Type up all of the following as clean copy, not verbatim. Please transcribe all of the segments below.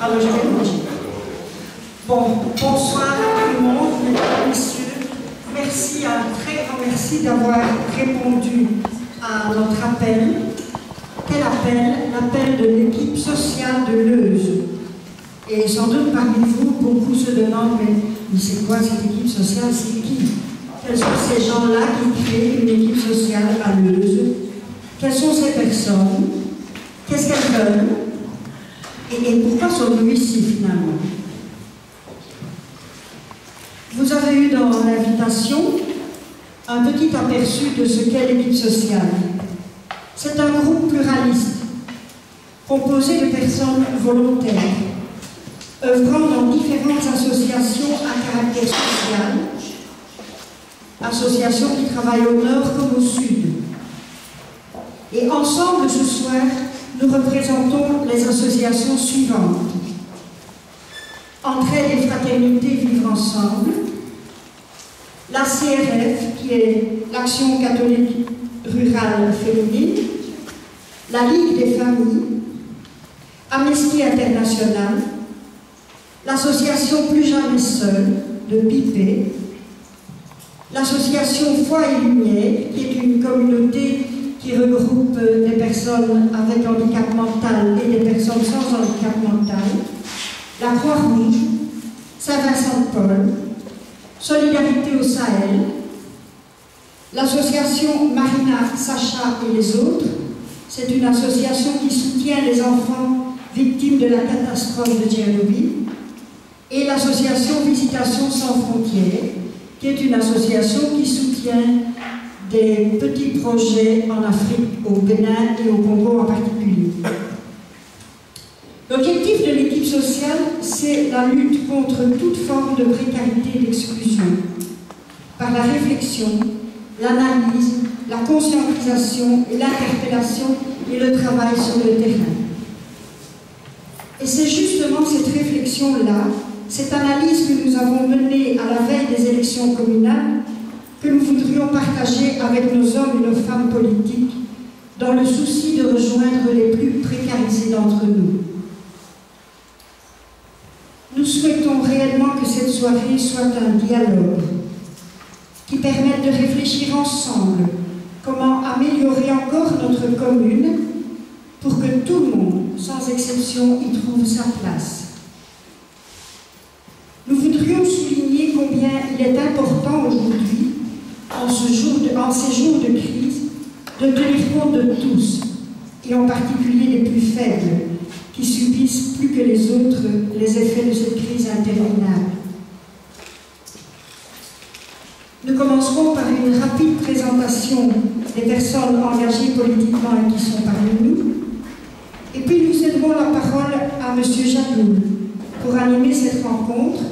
Alors je vais manger. Bon, bonsoir à tout le monde, mesdames et messieurs. Merci, un très grand merci d'avoir répondu à notre appel. Quel appel? L'appel de l'équipe sociale de Leuze. Et sans doute parmi vous, beaucoup se demandent, mais c'est quoi cette équipe sociale? C'est qui? Quels sont ces gens-là qui créent une équipe sociale à Leuze? Quelles sont ces personnes? Qu'est-ce qu'elles veulent? Et pourquoi sommes-nous ici finalement? Vous avez eu dans l'invitation un petit aperçu de ce qu'est l'équipe sociale. C'est un groupe pluraliste, composé de personnes volontaires, œuvrant dans différentes associations à caractère social, associations qui travaillent au nord comme au sud. Et ensemble, ce soir, nous représentons les associations suivantes. Entraide et Fraternité Vivre Ensemble, la CRF, qui est l'Action catholique rurale féminine, la Ligue des familles, Amnesty International, l'association Plus Jamais Seul de Pipé, l'association Foi et Lumière, qui est une communauté qui regroupe des personnes avec handicap mental et des personnes sans handicap mental, la Croix-Rouge, Saint-Vincent-de-Paul, Solidarité au Sahel, l'association Marina, Sacha et les autres, c'est une association qui soutient les enfants victimes de la catastrophe de Tchernobyl, et l'association Visitation sans frontières, qui est une association qui soutient des petits projets en Afrique, au Bénin et au Congo en particulier. L'objectif de l'équipe sociale, c'est la lutte contre toute forme de précarité et d'exclusion, par la réflexion, l'analyse, la conscientisation et l'interpellation et le travail sur le terrain. Et c'est justement cette réflexion-là, cette analyse que nous avons menée à la veille des élections communales, que nous voudrions partager avec nos hommes et nos femmes politiques, dans le souci de rejoindre les plus précarisés d'entre nous. Nous souhaitons réellement que cette soirée soit un dialogue qui permette de réfléchir ensemble comment améliorer encore notre commune pour que tout le monde, sans exception, y trouve sa place. Nous voudrions souligner combien il est important aujourd'hui, en ces jours de crise, de tenir compte de tous, et en particulier des plus faibles, qui subissent plus que les autres les effets de cette crise interminable. Nous commencerons par une rapide présentation des personnes engagées politiquement et qui sont parmi nous, et puis nous céderons la parole à M. Jadoul pour animer cette rencontre,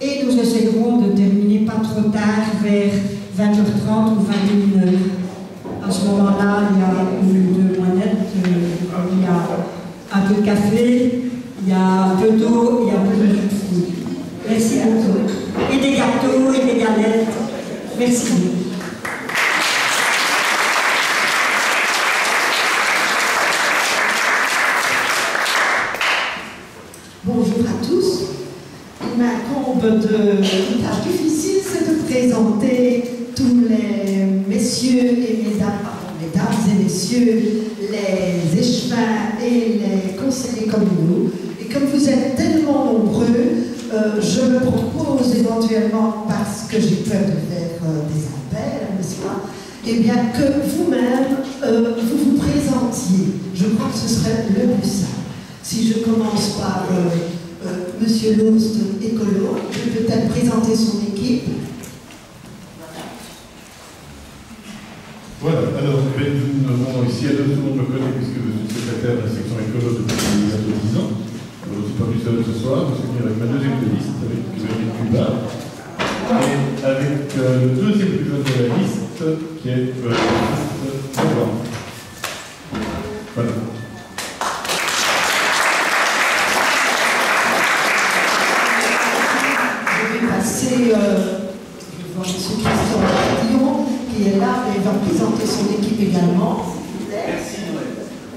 et nous essaierons de terminer pas trop tard, vers 20h30 ou 21h. À ce moment-là, il y a une ou deux moinettes, il y a un peu de café, il y a un peu d'eau, il y a un peu de jus de fruits. Merci beaucoup. Et des gâteaux et des galettes. Merci. Bonjour à tous. Il m'incombe une tâche difficile, c'est de présenter tous les messieurs et mesdames et messieurs, les échevins et les conseillers communaux. Et comme vous êtes tellement nombreux, je me propose éventuellement, parce que j'ai peur de faire des appels, n'est-ce pas, eh bien que vous-même, vous vous présentiez. Je crois que ce serait le plus simple. Si je commence par Monsieur Lost, écolo, je peux peut-être présenter son équipe. Voilà, alors nous avons ici, tout le monde me connaît puisque je suis secrétaire de la section écolo depuis bientôt 10 ans. Alors, je ne suis pas plus seul ce soir, je suis venu avec ma deuxième liste, avec Véronique Cuba, et avec le deuxième plus jeune de la liste, qui est Voilà. C'est M. Christian Cardillon qui est là et va présenter son équipe également. Merci Noël.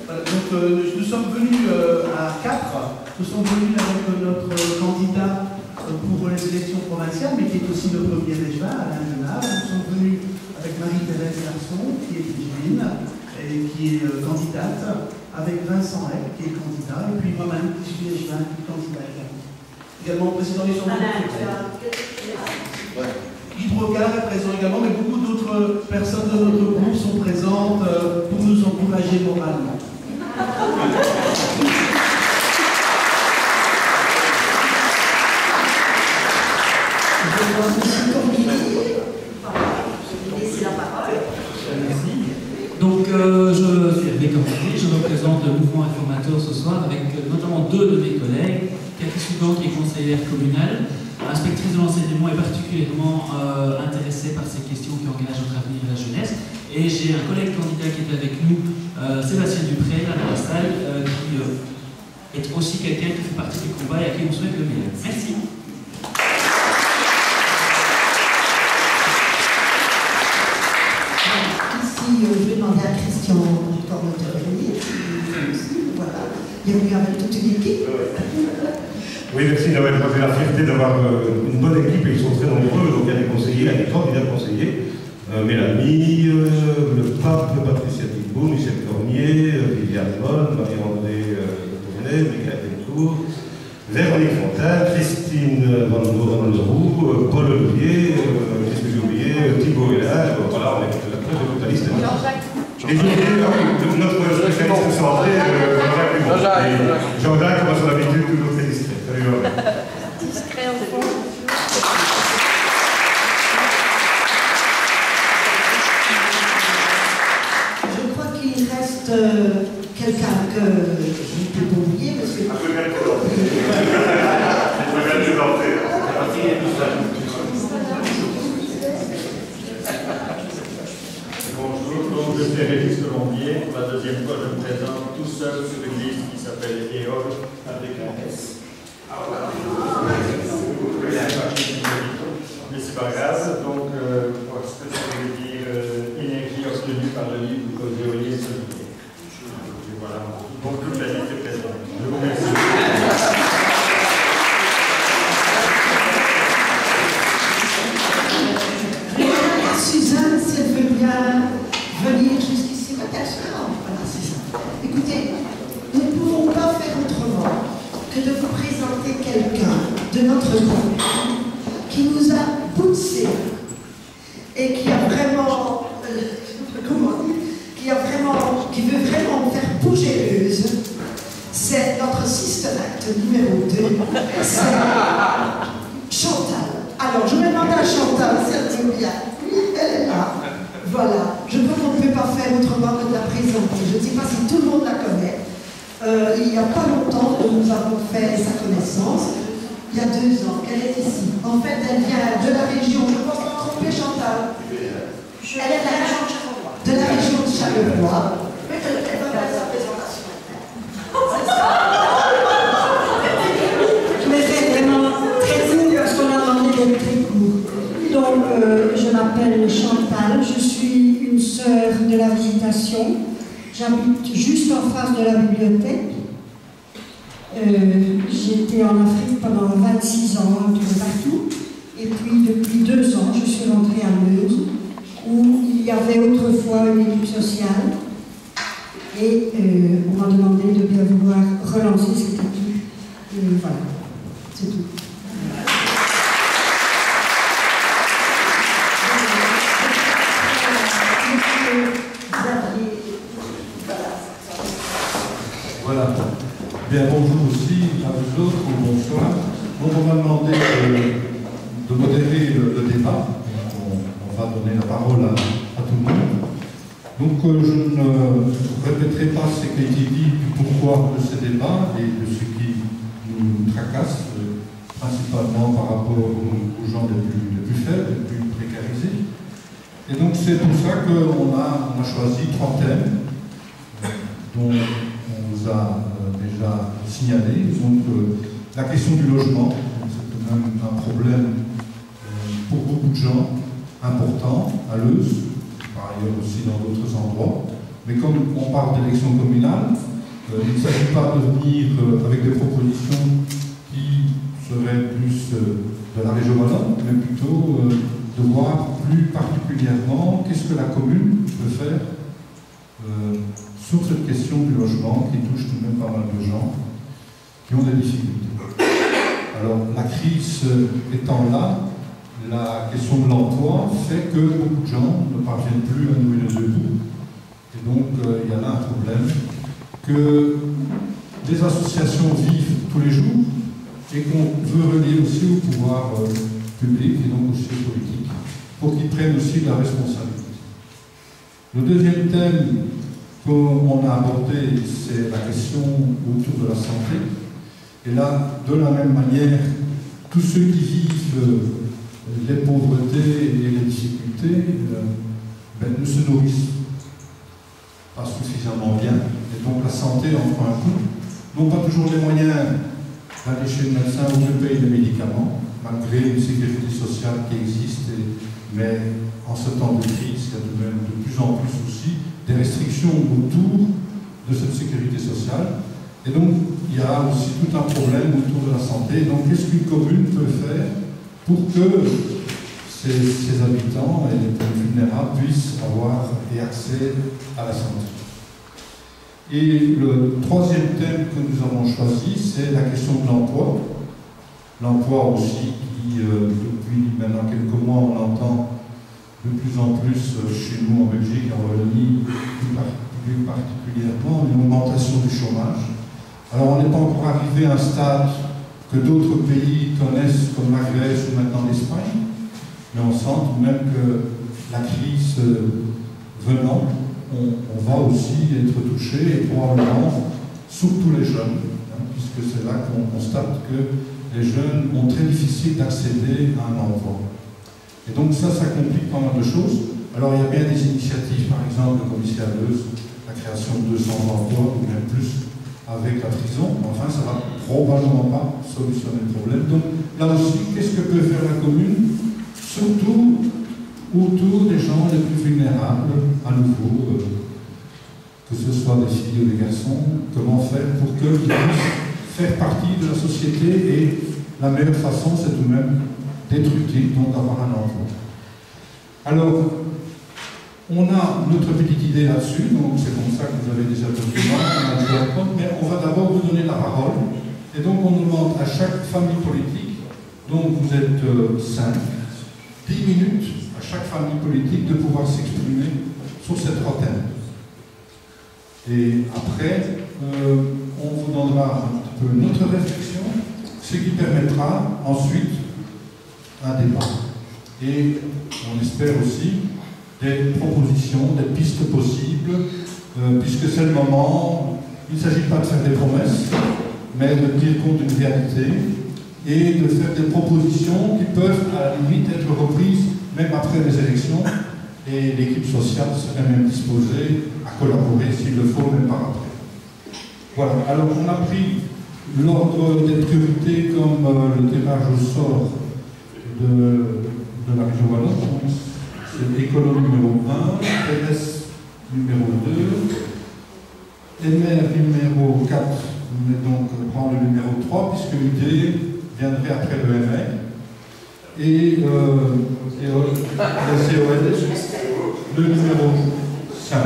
Voilà, donc, nous sommes venus à Capres nous sommes venus avec notre candidat pour les élections provinciales, mais qui est aussi le premier échevin, Alain Genard. Nous sommes venus avec Marie-Thérèse Garçon, qui est échevine et qui est candidate, avec Vincent Heck, qui est candidat, et puis moi-même, qui suis échevin, candidat également président des chambres. Guy Brocard est présent également, mais beaucoup d'autres personnes de notre groupe sont présentes pour nous encourager moralement. Donc, je suis Hervé Cormier, je représente le mouvement informateur ce soir avec notamment deux de mes collègues, Cathy Soudan qui est conseillère communale, inspectrice de l'enseignement et particulièrement intéressée par ces questions qui engagent notre avenir et la jeunesse. Et j'ai un collègue candidat qui est avec nous, Sébastien Dupré, là dans la salle, qui est aussi quelqu'un qui fait partie du combat et à qui on souhaite le meilleur. Merci. Je vais demander à Christian, encore notre ami, voilà. Bienvenue avec toute une équipe. Oui, merci d'avoir fait la fierté d'avoir une bonne équipe et ils sont très nombreux. Donc il y a des conseillers, il y a des candidats conseillers. Mélanie, le pape, Patricia Thibault, Michel Cormier, Viviane Moll, Marie-André Tournet, Michael Bentour, Véronique Fontaine, Christine Van Roux, Paul Olivier, qu'est-ce que j'ai oublié, Thibault est là, voilà, on est la liste. Et j'ai oublié notre spécialiste centré, Jean-Jacques, comme à son habitude, toujours très discret. Salut Jean-Jacques. Discret au fond. Je crois qu'il reste quelqu'un que je ne peux pas oublier parce que... Bonjour, donc je suis Régis Colombier. Pour la deuxième fois, je me présente tout seul sur une liste qui s'appelle EOL avec un S. Mais c'est pas grave, donc ce que ça veut dire énergie obtenue par le livre du code éolien solidaire. Voilà, donc toute la liste est présente. Je vous remercie. Suzanne, si elle veut bien venir jusqu'ici, peut-être. Voilà, c'est ça. Écoutez, nous ne pouvons pas faire autrement que de vous présenter quelqu'un de notre groupe qui nous a poussé et qui a vraiment, qui veut vraiment faire bouger l'Euse. C'est notre sister act numéro 2, c'est Chantal. Alors, je vais demander à Chantal si elle dit bien. Oui, elle est là. Voilà. Je crois qu'on ne peut pas faire autrement que de la présenter. Je ne sais pas si tout le monde la connaît. Il n'y a pas longtemps que nous avons fait sa connaissance. Il y a 2 ans qu'elle est ici. En fait, elle vient de la région, je pense pas me tromper, Chantal. Elle est de la région de Charleroi. Elle va faire sa présentation. C'est ça. Je vais faire vraiment très court parce qu'on a demandé d'être très court. Donc, je m'appelle Chantal, je suis une sœur de la Visitation. J'habite juste en face de la bibliothèque. J'ai été en Afrique pendant 26 ans, un peu partout. Et puis, depuis 2 ans, je suis rentrée à Meuse, où il y avait autrefois une équipe sociale. Et on m'a demandé de bien vouloir relancer cette équipe. Et voilà, c'est tout. Voilà. Bien, bonjour aussi à vous autres, bonsoir. Donc on m'a demandé de modérer le débat. On va donner la parole à tout le monde. Donc je ne répéterai pas ce qui a été dit du pourquoi de ce débat et de ce qui nous tracasse, principalement par rapport aux gens les plus faibles, les plus précarisés. Et donc c'est pour ça qu'on a choisi 3 thèmes dont on vous a déjà signalé. Donc la question du logement, c'est quand même un problème pour beaucoup de gens important à Leuze, par ailleurs aussi dans d'autres endroits. Mais comme on parle d'élections communales, Il ne s'agit pas de venir avec des propositions qui seraient plus de la région wallonne, mais plutôt de voir plus particulièrement qu'est-ce que la commune peut faire sur cette question du logement qui touche tout de même pas mal de gens qui ont des difficultés. Alors, la crise étant là, la question de l'emploi fait que beaucoup de gens ne parviennent plus à nouer les deux bouts. Et donc, il y a là un problème que les associations vivent tous les jours et qu'on veut relier aussi au pouvoir public et donc aussi aux politiques pour qu'ils prennent aussi de la responsabilité. Le deuxième thème qu'on a abordé, c'est la question autour de la santé. Et là, de la même manière, tous ceux qui vivent les pauvretés et les difficultés ne se nourrissent pas suffisamment bien. Et donc la santé en prend un coup. N'ont pas toujours les moyens d'aller chez le médecin ou de payer les médicaments, malgré une sécurité sociale qui existe. Mais en ce temps de crise, il y a tout de même de plus en plus aussi des restrictions autour de cette sécurité sociale. Et donc, il y a aussi tout un problème autour de la santé. Donc, qu'est-ce qu'une commune peut faire pour que ses habitants et les plus vulnérables puissent avoir accès à la santé? Et le troisième thème que nous avons choisi, c'est la question de l'emploi. L'emploi aussi, qui, depuis maintenant quelques mois, on entend de plus en plus chez nous en Belgique, en Wallonie, plus particulièrement, une augmentation du chômage. Alors, on n'est pas encore arrivé à un stade que d'autres pays connaissent, comme la Grèce ou maintenant l'Espagne, mais on sent tout de même que la crise venant, on va aussi être touché, et probablement, surtout les jeunes, puisque c'est là qu'on constate que les jeunes ont très difficile d'accéder à un emploi. Et donc ça complique pas mal de choses. Alors, il y a bien des initiatives, par exemple, le commissaire Leuze, la création de 200 emplois, ou même plus, avec la prison, enfin ça ne va probablement pas solutionner le problème. Donc là aussi, qu'est-ce que peut faire la commune? Surtout autour des gens les plus vulnérables, à nouveau, que ce soit des filles ou des garçons, comment faire pour qu'ils puissent faire partie de la société, et la meilleure façon c'est tout de même d'être utile, donc d'avoir un emploi. Alors, on a notre petite idée là-dessus, donc c'est comme ça que vous avez déjà compte, mais on va d'abord vous donner la parole. Et donc on demande à chaque famille politique, donc vous êtes 5, 10 minutes à chaque famille politique de pouvoir s'exprimer sur ces 3 thèmes. Et après, on vous donnera un petit peu notre réflexion, ce qui permettra ensuite un débat. Et on espère aussi des propositions, des pistes possibles, puisque c'est le moment. Il ne s'agit pas de faire des promesses, mais de tenir compte d'une réalité et de faire des propositions qui peuvent à la limite être reprises même après les élections, et l'équipe sociale serait même disposée à collaborer s'il le faut, même par après. Voilà, alors on a pris l'ordre des priorités comme le tirage au sort de la région wallonne. C'est écolo numéro 1, PS numéro 2, MR numéro 4, on va donc prendre le numéro 3, puisque l'UD viendrait après le MR, et le COL, le numéro 5.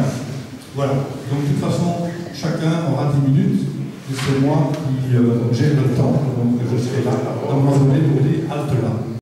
Voilà, donc de toute façon, chacun aura 10 minutes, et c'est moi qui gère le temps, donc je serai là, dans ma journée pour dire halte là.